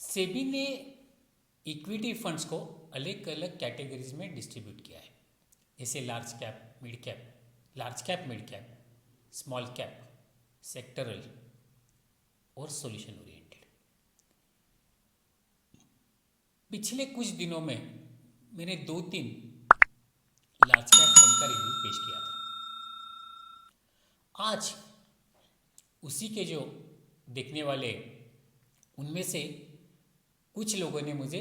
सेबी ने equity funds को अलग अलग कैटेगरीज में डिस्ट्रीब्यूट किया है, जैसे large cap, mid cap, small cap, sectoral और सॉल्यूशन ओरिएंटेड। पिछले कुछ दिनों में मैंने 2-3 लार्ज कैप फंड का रिव्यू पेश किया था। आज उसी के जो देखने वाले उनमें से कुछ लोगों ने मुझे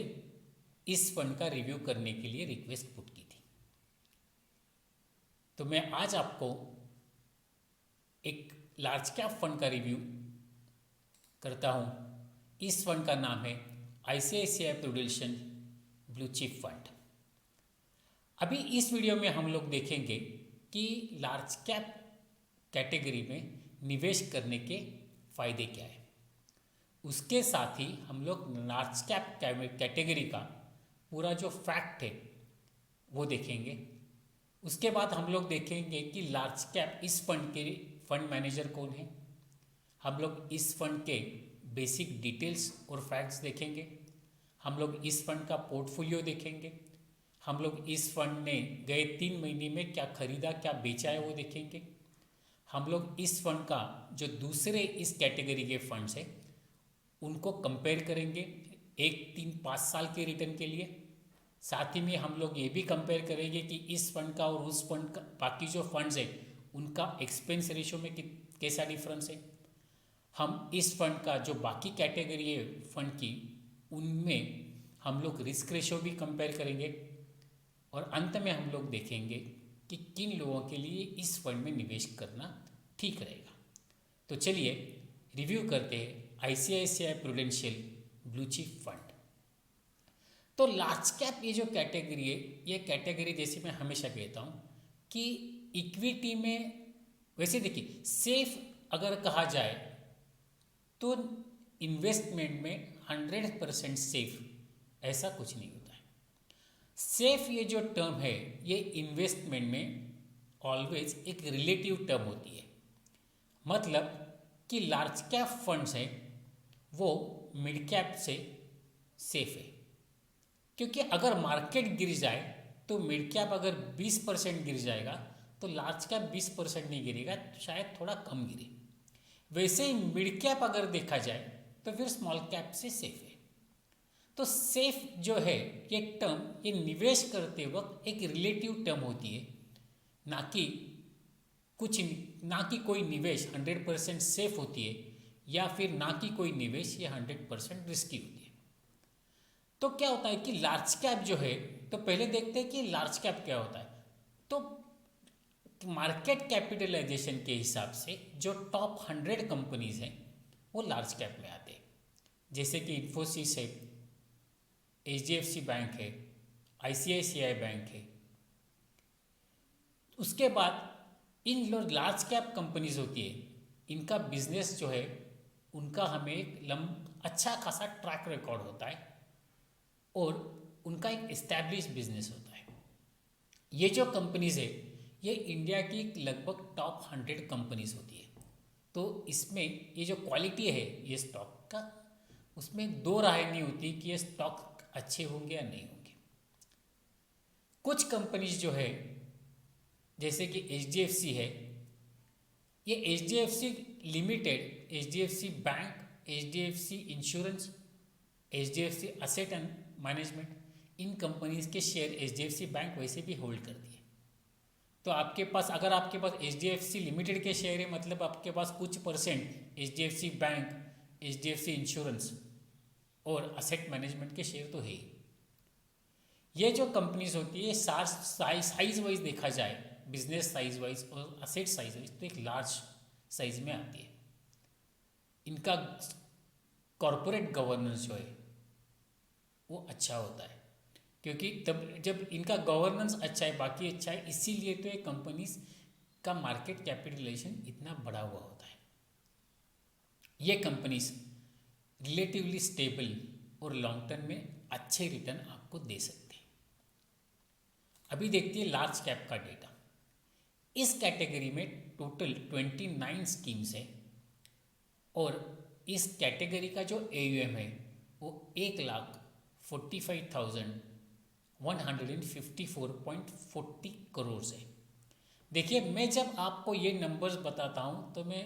इस फंड का रिव्यू करने के लिए रिक्वेस्ट पुट की थी, तो मैं आज आपको एक लार्ज कैप फंड का रिव्यू करता हूं। इस फंड का नाम है ICICI prudential blue chip fund. अभी इस वीडियो में हम लोग देखेंगे कि लार्ज कैप कैटेगरी में निवेश करने के फायदे क्या है। उसके साथ ही हम लोग लार्ज कैप कैटेगरी का पूरा जो फैक्ट है वो देखेंगे। उसके बाद हम लोग देखेंगे कि लार्ज कैप इस फंड के फंड मैनेजर कौन है। हम लोग इस फंड के बेसिक डिटेल्स और फैक्ट्स देखेंगे। हम लोग इस फंड का पोर्टफोलियो देखेंगे। हम लोग इस फंड ने गए 3 महीने में क्या खरीदा, क्या बेचा है वो देखेंगे। हम लोग इस फंड का जो दूसरे इस कैटेगरी के फंड्स हैं उनको कंपेयर करेंगे 1, 3, 5 साल के रिटर्न के लिए। साथ ही में हम लोग ये भी कंपेयर करेंगे कि इस फंड का और उस फंड का बाकी जो फंड्स है उनका एक्सपेंस रेशियो में कैसा डिफरेंस है। हम इस फंड का जो बाकी कैटेगरी है फंड की उनमें हम लोग रिस्क रेशियो भी कंपेयर करेंगे। और अंत में हम लोग देखेंगे कि किन लोगों के लिए इस फंड में निवेश करना ठीक रहेगा। तो चलिए रिव्यू करते हैं ICICI prudential blue chip fund. तो लार्ज कैप ये जो कैटेगरी है, ये कैटेगरी जैसे मैं हमेशा कहता हूँ कि इक्विटी में वैसे देखिए सेफ अगर कहा जाए तो इन्वेस्टमेंट में 100% सेफ ऐसा कुछ नहीं होता है। सेफ ये जो टर्म है ये इन्वेस्टमेंट में ऑलवेज एक रिलेटिव टर्म होती है। मतलब कि लार्ज कैप फंड्स हैं वो मिड कैप से सेफ है, क्योंकि अगर मार्केट गिर जाए तो मिड कैप अगर 20% गिर जाएगा तो लार्ज कैप 20% नहीं गिरेगा, शायद थोड़ा कम गिरे। वैसे ही मिड कैप अगर देखा जाए तो फिर स्मॉल कैप से सेफ है। तो सेफ जो है ये टर्म ये निवेश करते वक्त एक रिलेटिव टर्म होती है, ना कि ना कि कोई निवेश 100% सेफ होती है या फिर ना कि कोई निवेश ये 100% रिस्की होती है। तो क्या होता है कि लार्ज कैप जो है, तो पहले देखते हैं कि लार्ज कैप क्या होता है। तो मार्केट कैपिटलाइजेशन के हिसाब से जो टॉप 100 कंपनीज हैं वो लार्ज कैप में आते हैं, जैसे कि इन्फोसिस है, एचडीएफसी बैंक है, आईसीआईसीआई बैंक है। उसके बाद इन लार्ज कैप कंपनीज होती है, इनका बिजनेस जो है उनका हमें एक अच्छा खासा ट्रैक रिकॉर्ड होता है और उनका एक इस्टेब्लिश बिजनेस होता है। ये जो कंपनीज है ये इंडिया की लगभग टॉप 100 कंपनीज होती है। तो इसमें ये जो क्वालिटी है ये स्टॉक का, उसमें दो राय नहीं होती कि ये स्टॉक अच्छे होंगे या नहीं होंगे। कुछ कंपनीज जो है जैसे कि एचडीएफसी है, ये HDFC limited, HDFC bank, HDFC insurance, HDFC asset and management, in companies के शेयर एचडीएफसी बैंक वैसे भी होल्ड करती है। तो आपके पास अगर आपके पास एचडीएफसी लिमिटेड के शेयर है, मतलब आपके पास कुछ percent HDFC bank, HDFC insurance और असेट मैनेजमेंट के शेयर तो है ही। ये जो कंपनीज होती है साइज वाइज देखा जाए, बिजनेस साइज वाइज और असेट साइज वाइज, तो एक लार्ज साइज में आती है। इनका कॉरपोरेट गवर्नेंस जो है वो अच्छा होता है, क्योंकि तब जब इनका गवर्नेंस अच्छा है, बाकी अच्छा है, इसीलिए तो ये कंपनीज का मार्केट कैपिटलाइजेशन इतना बड़ा हुआ होता है। ये कंपनीज रिलेटिवली स्टेबल और लॉन्ग टर्म में अच्छे रिटर्न आपको दे सकते हैं। अभी देखते हैं लार्ज कैप का डेटा। इस कैटेगरी में टोटल 29 स्कीम्स है और इस कैटेगरी का जो AUM है वो 1,45,154.40 करोड़ है। देखिए, मैं जब आपको ये नंबर्स बताता हूँ तो मैं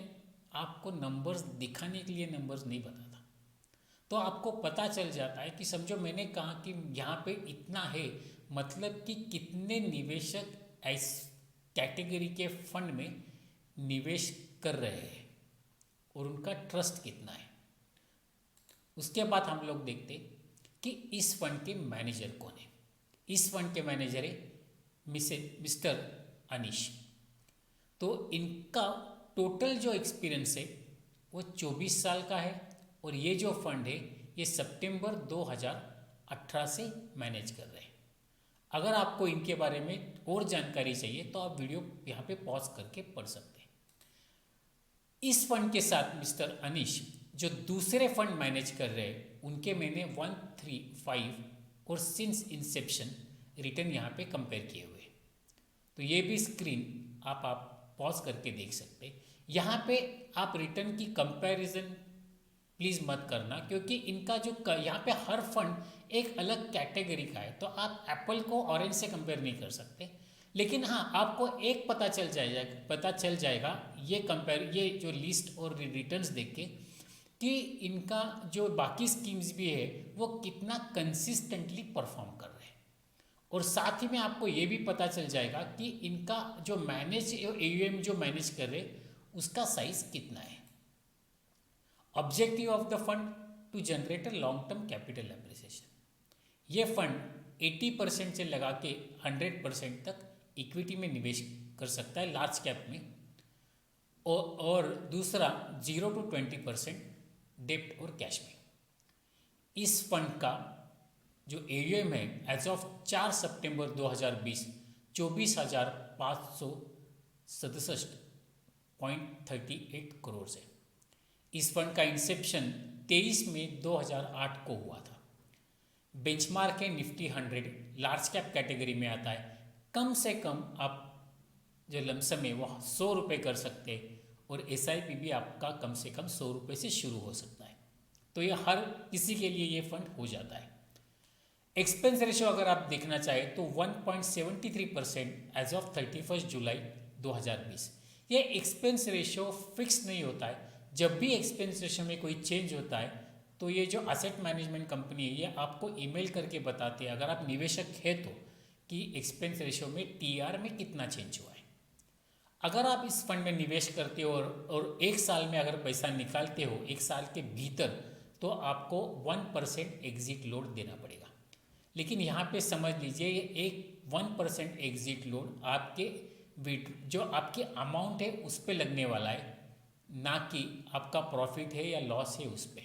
आपको नंबर्स दिखाने के लिए नंबर्स नहीं बताता, तो आपको पता चल जाता है कि समझो मैंने कहा कि यहाँ पे इतना है, मतलब कि कितने निवेशक इस कैटेगरी के फंड में निवेश कर रहे हैं और उनका ट्रस्ट कितना है। उसके बाद हम लोग देखते कि इस फंड के मैनेजर कौन है। इस फंड के मैनेजर है मिस्टर अनीश। तो इनका टोटल जो एक्सपीरियंस है वो 24 साल का है और ये जो फंड है ये सितंबर 2018 से मैनेज कर रहे हैं। अगर आपको इनके बारे में और जानकारी चाहिए तो आप वीडियो यहाँ पे पॉज करके पढ़ सकते हैं। इस फंड के साथ मिस्टर अनीश जो दूसरे फंड मैनेज कर रहे हैं उनके मैंने 135 और सिंस इंसेप्शन रिटर्न यहाँ पे कंपेयर किए हुए, तो ये भी स्क्रीन आप पॉज करके देख सकते हैं। यहाँ पे आप रिटर्न की कंपैरिजन प्लीज़ मत करना, क्योंकि इनका जो यहाँ पे हर फंड एक अलग कैटेगरी का है, तो आप एप्पल को ऑरेंज से कंपेयर नहीं कर सकते। लेकिन हाँ, आपको एक पता चल जाएगा ये जो लिस्ट और रिटर्न्स देख के कि इनका जो बाकी स्कीम्स भी है वो कितना कंसिस्टेंटली परफॉर्म कर रहे हैं। और साथ ही में आपको ये भी पता चल जाएगा कि इनका जो AUM जो मैनेज कर रहे उसका साइज कितना है। Objective of the fund to generate a long term capital appreciation. ये फंड 80% से लगा के 100% तक इक्विटी में निवेश कर सकता है लार्ज कैप में, और दूसरा 0 to 20% डेप्ट और कैश में। इस फंड का जो AUM है एज ऑफ 4 सितंबर 2020 24,567.38 करोड़ है। इस फंड का इंसेप्शन 23 मई 2008 को हुआ था। बेंचमार्क है निफ्टी 100, लार्ज कैप कैटेगरी में आता है। कम से कम आप जो लमसम है वो 100 रुपये कर सकते हैं और SIP भी आपका कम से कम 100 रुपये से शुरू हो सकता है। तो ये हर किसी के लिए ये फंड हो जाता है। एक्सपेंस रेशियो अगर आप देखना चाहें तो 1.73% एज ऑफ 31 जुलाई 2020। ये एक्सपेंस रेशियो फिक्स नहीं होता है। जब भी एक्सपेंस रेशियो में कोई चेंज होता है तो ये जो एसेट मैनेजमेंट कंपनी है ये आपको ईमेल करके बताती है, अगर आप निवेशक है तो, कि एक्सपेंस रेशियो में TR में कितना चेंज हुआ है। अगर आप इस फंड में निवेश करते हो और एक साल में अगर पैसा निकालते हो, एक साल के भीतर, तो आपको 1% एग्जिट लोड देना पड़ेगा। लेकिन यहाँ पे समझ लीजिए ये एक 1% एग्जिट लोड आपके जो आपकी अमाउंट है उस पर लगने वाला है, ना कि आपका प्रॉफिट है या लॉस है उस पर।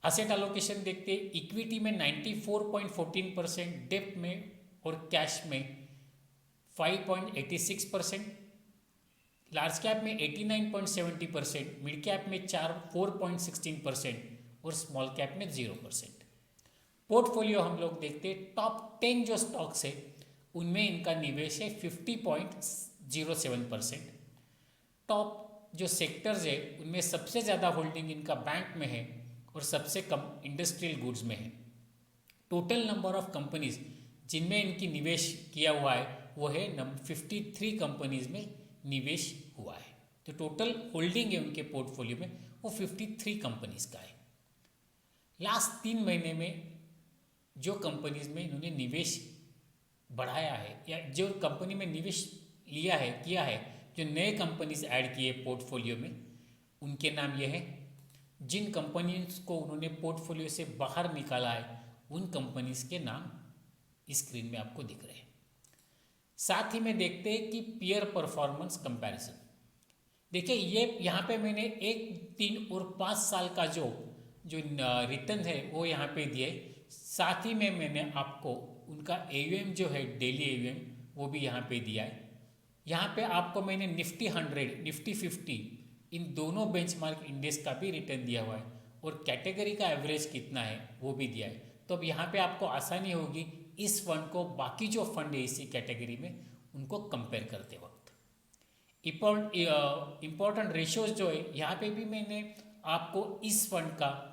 असेट एलोकेशन देखते, इक्विटी में 94.14%, डेप्ट में और कैश में 5.86%, लार्ज कैप में 89.70%, मिड कैप में 4.16% और स्मॉल कैप में 0%। पोर्टफोलियो हम लोग देखते, टॉप 10 जो स्टॉक्स है उनमें इनका निवेश है 50.07%। टॉप जो सेक्टर्स है उनमें सबसे ज़्यादा होल्डिंग इनका बैंक में है और सबसे कम इंडस्ट्रियल गुड्स में है। टोटल नंबर ऑफ कंपनीज जिनमें इनकी निवेश किया हुआ है वो है 53 कंपनीज में निवेश हुआ है। तो टोटल होल्डिंग है उनके पोर्टफोलियो में वो 53 कंपनीज का है। लास्ट 3 महीने में जो कंपनीज में इन्होंने निवेश बढ़ाया है या जो कंपनी में निवेश किया है, जो नए कंपनीज ऐड किए पोर्टफोलियो में, उनके नाम ये है। जिन कंपनीज को उन्होंने पोर्टफोलियो से बाहर निकाला है उन कंपनीज के नाम इस स्क्रीन में आपको दिख रहे हैं। साथ ही में देखते हैं कि पीयर परफॉर्मेंस कंपैरिजन। देखिए ये यहाँ पे मैंने 1, 3 और 5 साल का जो रिटर्न है वो यहाँ पे दिए। साथ ही में मैंने आपको उनका AUM जो है डेली AUM वो भी यहाँ पे दिया है। यहाँ पे आपको मैंने निफ्टी 100, निफ्टी 50 इन दोनों बेंचमार्क इंडेक्स का भी रिटर्न दिया हुआ है और कैटेगरी का एवरेज कितना है वो भी दिया है। तो अब यहाँ पे आपको आसानी होगी इस फंड को बाकी जो फंड है इसी कैटेगरी में उनको कंपेयर करते वक्त। इम्पोर्टेंट रेशियोज जो है यहाँ पे भी मैंने आपको इस फंड का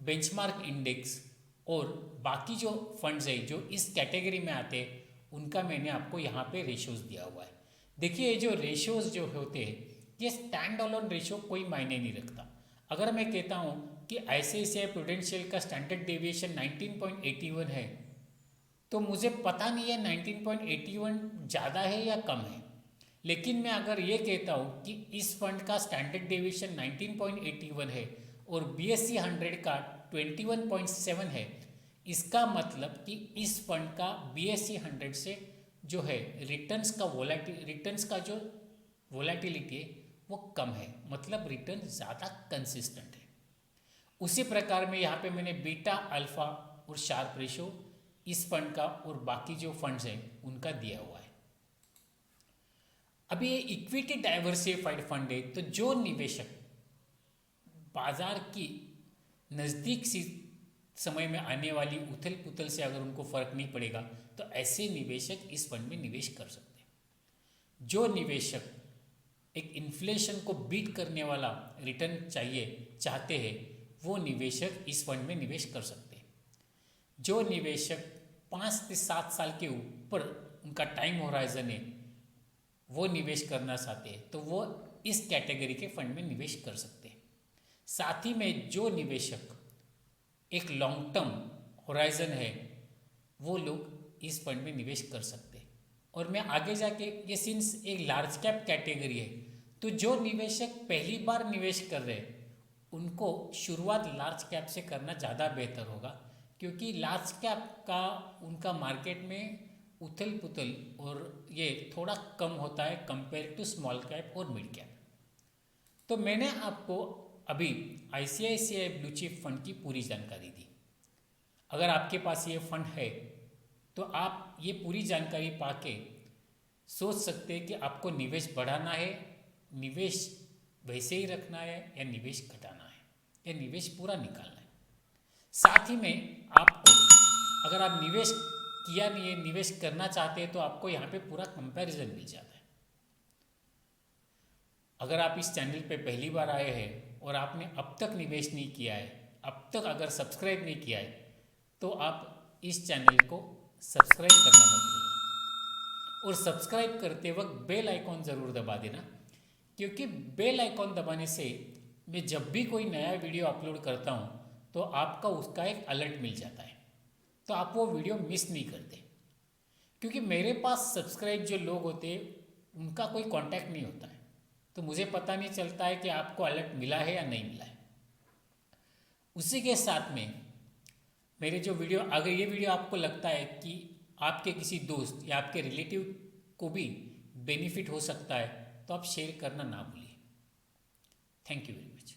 बेंचमार्क इंडेक्स और बाकी जो फंड्स है जो इस कैटेगरी में आते हैं उनका मैंने आपको यहाँ पे रेशियोज दिया हुआ है। देखिए ये जो रेशियोज जो होते हैं ये स्टैंड अलोन रेशियो कोई मायने नहीं रखता। अगर मैं कहता हूँ कि ICICI प्रूडेंशियल का स्टैंडर्ड डेविएशन 19.81 है तो मुझे पता नहीं है 19.81 ज़्यादा है या कम है, लेकिन मैं अगर ये कहता हूँ कि इस फंड का स्टैंडर्ड डेविएशन 19.81 है और BSE 100 का 21.7 है, इसका मतलब कि इस फंड का BSE 100 से जो है रिटर्न्स का जो वोलेटिलिटी है वो कम है, मतलब रिटर्न ज़्यादा कंसिस्टेंट है। उसी प्रकार में यहाँ पे मैंने बीटा, अल्फा और शार्प रेशो इस फंड का और बाकी जो फंड्स हैं उनका दिया हुआ है। अभी ये इक्विटी डाइवर्सिफाइड फंड है, तो जो निवेशक बाजार की नज़दीक सी समय में आने वाली उथल पुथल से अगर उनको फर्क नहीं पड़ेगा तो ऐसे निवेशक इस फंड में निवेश कर सकते हैं। जो निवेशक एक इन्फ्लेशन को बीट करने वाला रिटर्न चाहते हैं वो निवेशक इस फंड में निवेश कर सकते हैं। जो निवेशक 5 से 7 साल के ऊपर उनका टाइम होराइजन है वो निवेश करना चाहते हैं तो वो इस कैटेगरी के फंड में निवेश कर सकते हैं। साथ ही में जो निवेशक एक लॉन्ग टर्म होराइजन है वो लोग इस फंड में निवेश कर सकते हैं। और मैं आगे जाके ये सिंस एक लार्ज कैप कैटेगरी है तो जो निवेशक पहली बार निवेश कर रहे हैं उनको शुरुआत लार्ज कैप से करना ज़्यादा बेहतर होगा, क्योंकि लार्ज कैप का उनका मार्केट में उथल पुथल और ये थोड़ा कम होता है कंपेयर टू स्मॉल कैप और मिड कैप। तो मैंने आपको अभी ICICI ब्लू चिप फंड की पूरी जानकारी दी। अगर आपके पास ये फंड है तो आप ये पूरी जानकारी पाके सोच सकते हैं कि आपको निवेश बढ़ाना है, निवेश वैसे ही रखना है या निवेश घटाना है या निवेश पूरा निकालना है। साथ ही में आपको अगर आप निवेश किया नहीं है, निवेश करना चाहते हैं तो आपको यहाँ पे पूरा कंपैरिजन मिल जाता है। अगर आप इस चैनल पे पहली बार आए हैं और आपने अब तक निवेश नहीं किया है, अब तक अगर सब्सक्राइब नहीं किया है तो आप इस चैनल को सब्सक्राइब करना मत भूलना और सब्सक्राइब करते वक्त बेल आइकॉन ज़रूर दबा देना, क्योंकि बेल आइकॉन दबाने से मैं जब भी कोई नया वीडियो अपलोड करता हूँ तो आपका उसका एक अलर्ट मिल जाता है, तो आप वो वीडियो मिस नहीं करते। क्योंकि मेरे पास सब्सक्राइब जो लोग होते हैं उनका कोई कांटेक्ट नहीं होता है, तो मुझे पता नहीं चलता है कि आपको अलर्ट मिला है या नहीं मिला है। उसी के साथ में मेरे जो वीडियो, अगर ये वीडियो आपको लगता है कि आपके किसी दोस्त या आपके रिलेटिव को भी बेनिफिट हो सकता है तो आप शेयर करना ना भूलिए। Thank you very much.